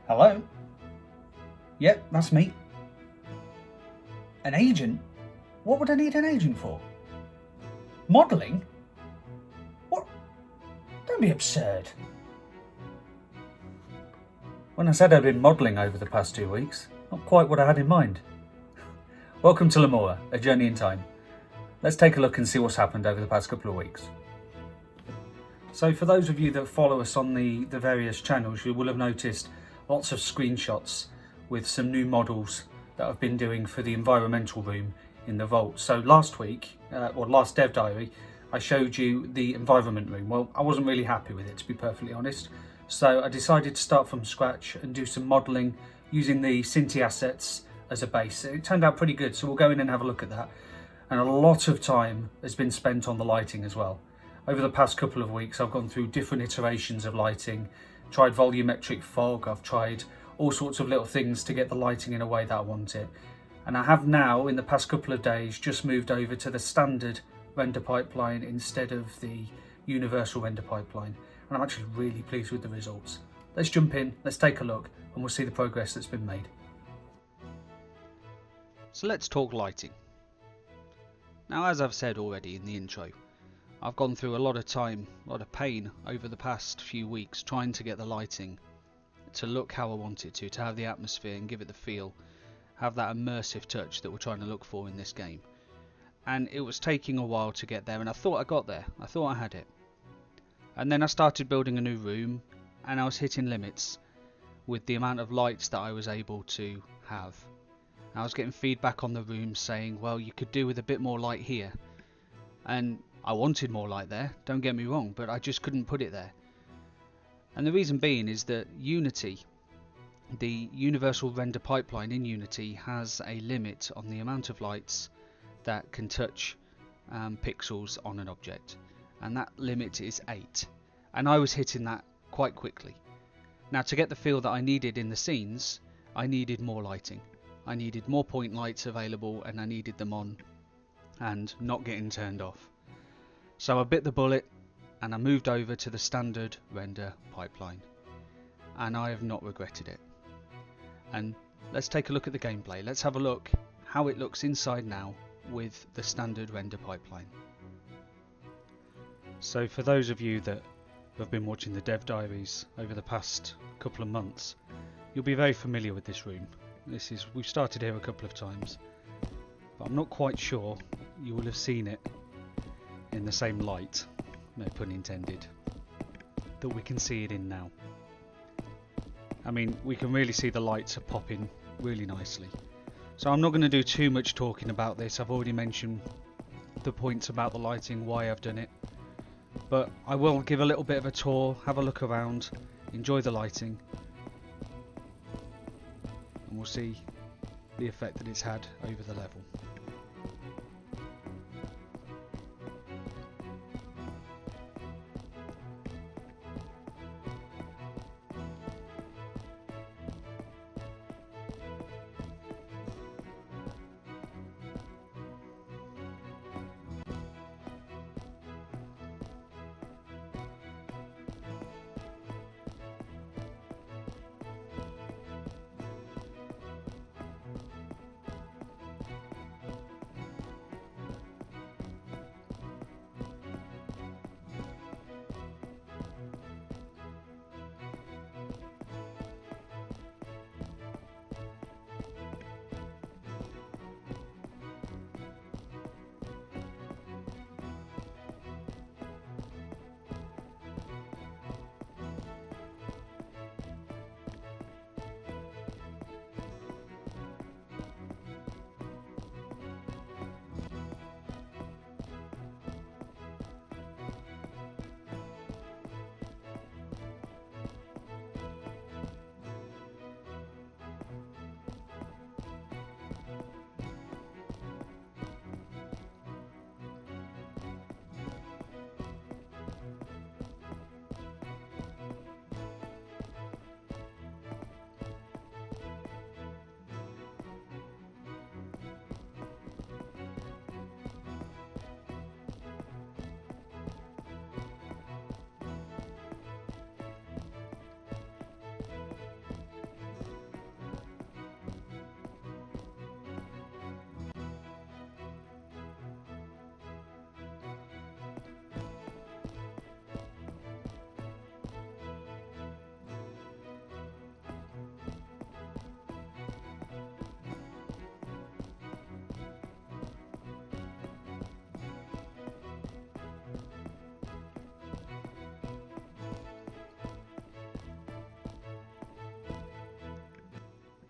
Hello? Yep, that's me. An agent? What would I need an agent for? Modelling? What? Don't be absurd. When I said I'd been modelling over the past 2 weeks, not quite what I had in mind. Welcome to Mora, a journey in time. Let's take a look and see what's happened over the past couple of weeks. So for those of you that follow us on the various channels, you will have noticed lots of screenshots with some new models that I've been doing for the environmental room in the vault. So last week, or last dev diary, I showed you the environment room. Well, I wasn't really happy with it, to be perfectly honest. So I decided to start from scratch and do some modelling using the Cinti assets as a base. It turned out pretty good, so we'll go in and have a look at that. And a lot of time has been spent on the lighting as well. Over the past couple of weeks, I've gone through different iterations of lighting, tried volumetric fog, I've tried all sorts of little things to get the lighting in a way that I want it. And I have now, in the past couple of days, just moved over to the standard render pipeline instead of the universal render pipeline. And I'm actually really pleased with the results. Let's jump in, let's take a look, and we'll see the progress that's been made. So let's talk lighting. Now, as I've said already in the intro, I've gone through a lot of time, a lot of pain over the past few weeks trying to get the lighting to look how I want it to have the atmosphere and give it the feel, have that immersive touch that we're trying to look for in this game. And it was taking a while to get there, and I thought I got there, I thought I had it. And then I started building a new room, and I was hitting limits with the amount of lights that I was able to have. I was getting feedback on the room saying, well, you could do with a bit more light here. And I wanted more light there, don't get me wrong, but I just couldn't put it there. And the reason being is that Unity, the universal render pipeline in Unity, has a limit on the amount of lights that can touch pixels on an object. And that limit is 8. And I was hitting that quite quickly. Now, to get the feel that I needed in the scenes, I needed more lighting. I needed more point lights available, and I needed them on and not getting turned off. So I bit the bullet and I moved over to the standard render pipeline, and I have not regretted it. And let's take a look at the gameplay. Let's have a look how it looks inside now with the standard render pipeline. So for those of you that have been watching the dev diaries over the past couple of months, you'll be very familiar with this room. We've started here a couple of times, but I'm not quite sure you will have seen it in the same light, no pun intended, that we can see it in now. I mean, we can really see the lights are popping really nicely. So I'm not going to do too much talking about this. I've already mentioned the points about the lighting, why I've done it. But I will give a little bit of a tour, have a look around, enjoy the lighting, and we'll see the effect that it's had over the level.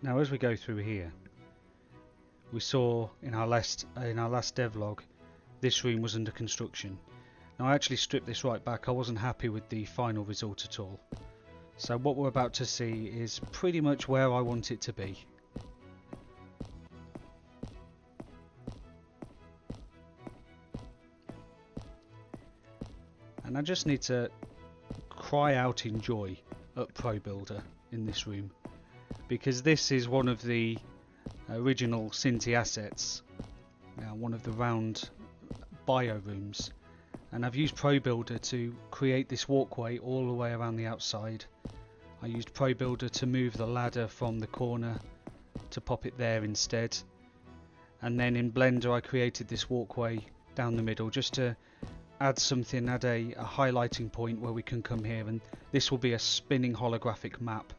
Now as we go through here, we saw in our last devlog this room was under construction. Now I actually stripped this right back. I wasn't happy with the final result at all. So what we're about to see is pretty much where I want it to be. And I just need to cry out in joy at Pro Builder in this room, because this is one of the original Cinti assets, one of the round bio rooms, and I've used Pro Builder to create this walkway all the way around the outside. I used Pro Builder to move the ladder from the corner to pop it there instead, and then in Blender I created this walkway down the middle just to add something, add a highlighting point where we can come here, and this will be a spinning holographic map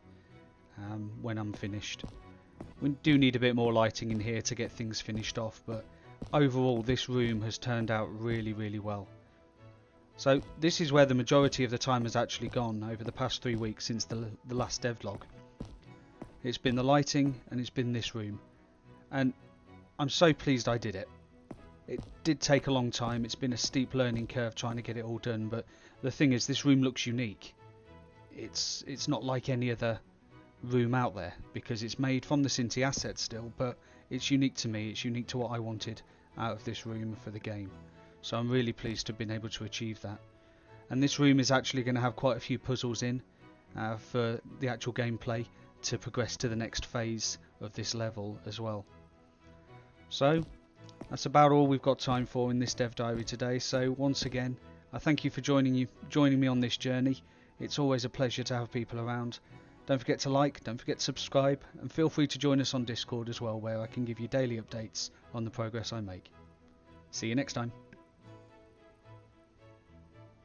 when I'm finished. We do need a bit more lighting in here to get things finished off, but overall this room has turned out really, really well. So this is where the majority of the time has actually gone over the past 3 weeks since the last devlog. It's been the lighting and it's been this room, and I'm so pleased I did it. It did take a long time. It's been a steep learning curve trying to get it all done, but the thing is, this room looks unique. It's not like any other room out there because it's made from the Cinti asset still, but it's unique to me. It's unique to what I wanted out of this room for the game. So I'm really pleased to have been able to achieve that. And this room is actually going to have quite a few puzzles in for the actual gameplay to progress to the next phase of this level as well. So that's about all we've got time for in this dev diary today. So once again, I thank you for joining me on this journey. It's always a pleasure to have people around. Don't forget to like, don't forget to subscribe, and feel free to join us on Discord as well, where I can give you daily updates on the progress I make. See you next time.